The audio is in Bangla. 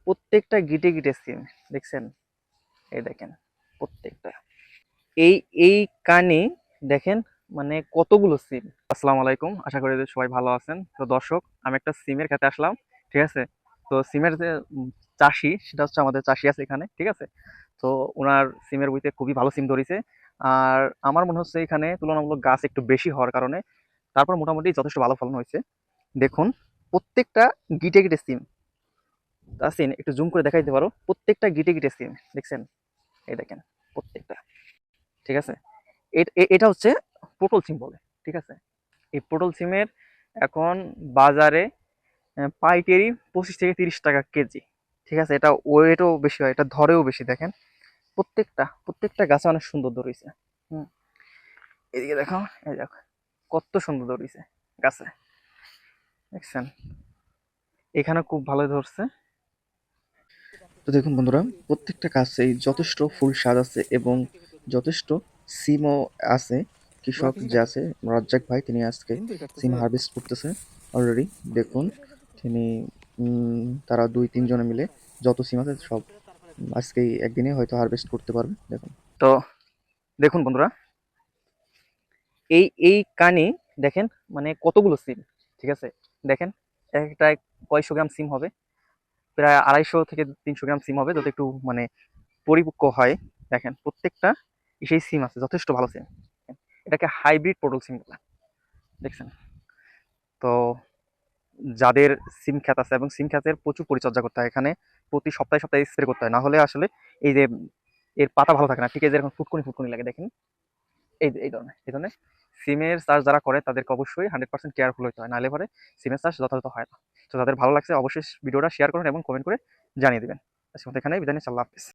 প্রত্যেকটা গিটে গিটে সিম দেখছেন, এই দেখেন প্রত্যেকটা। এই এই কানে দেখেন মানে কতগুলো সিম। আসসালামু আলাইকুম, আশা করি যে সবাই ভালো আছেন। তো দর্শক, আমি একটা সিমের খেতে আসলাম, ঠিক আছে। তো সিমের যে চাষি, সেটা হচ্ছে আমাদের চাষি আছে এখানে, ঠিক আছে। তো ওনার সিমের বইতে খুবই ভালো সিম ধরেছে। আর আমার মনে হচ্ছে এখানে তুলনামূলক গাছ একটু বেশি হওয়ার কারণে তারপর মোটামুটি যথেষ্ট ভালো ফলন হয়েছে। দেখুন প্রত্যেকটা গিটে গিটে সিম। তাসিন একটু জুম করে দেখাইতে পারো, প্রত্যেকটা গিটে গিটে সিম দেখছেন, এই দেখেন প্রত্যেকটা, ঠিক আছে। এটা হচ্ছে পটল সিম বলে, ঠিক আছে। এই পটল সিমের এখন বাজারে পাইকারি 25 থেকে 30 টাকা কেজি, ঠিক আছে। এটা ওয়েটও বেশি হয়, এটা ধরেও বেশি। দেখেন প্রত্যেকটা প্রত্যেকটা গাছে অনেক সুন্দর ধরেছে। হুম, এদিকে দেখো, এই দেখো কত সুন্দর ধরেছে গাছে, দেখছেন। এখানে খুব ভালো ধরছে। তো দেখুন বন্ধুরা, প্রত্যেকটা গাছেই যথেষ্ট ফুল স্বাদ আছে এবং যথেষ্ট সিমও আছে। কৃষক যে আছে রাজ্জাক ভাই, তিনি আজকে সিম হারভেস্ট করতেছে অলরেডি। দেখুন তিনি তারা 2-3 জনে মিলে যত সিম আছে সব আজকে একদিনে হয়তো হারভেস্ট করতে পারবে। দেখুন তো, দেখুন বন্ধুরা, এই এই কানে দেখেন মানে কতগুলো সিম, ঠিক আছে। দেখেন একটা কয়শো গ্রাম সিম হবে, প্রায় 250 থেকে 300 গ্রাম সিম হবে, যত একটু মানে পরিপক্ক হয়। দেখেন প্রত্যেকটা সেই সিম আছে, যথেষ্ট ভালো সিম। এটাকে হাইব্রিড পটল সিম বলে, দেখছেন। তো যাদের সিম ক্ষেত আছে এবং সিম ক্ষেতের প্রচুর পরিচর্যা করতে হয়, এখানে প্রতি সপ্তাহে সপ্তাহে স্প্রে করতে হয়, না হলে আসলে এই যে এর পাতা ভালো থাকে না, ঠিক আছে। যেরকম ফুটকুনি ফুটকুনি লাগে দেখেন, এই ধরনের সিমের চাষ যারা করে তাদেরকে অবশ্যই 100% কেয়ারফুল হতে হয়, নাহলে পরে সিমের চাষ যথাযথ হয় না। তো যাদের ভালো লাগছে অবশ্যই ভিডিওটা শেয়ার করুন এবং কমেন্ট করে জানিয়ে দিবেন। আজকে এখানে বিদায় নিচ্ছি, আল্লাহ হাফেজ।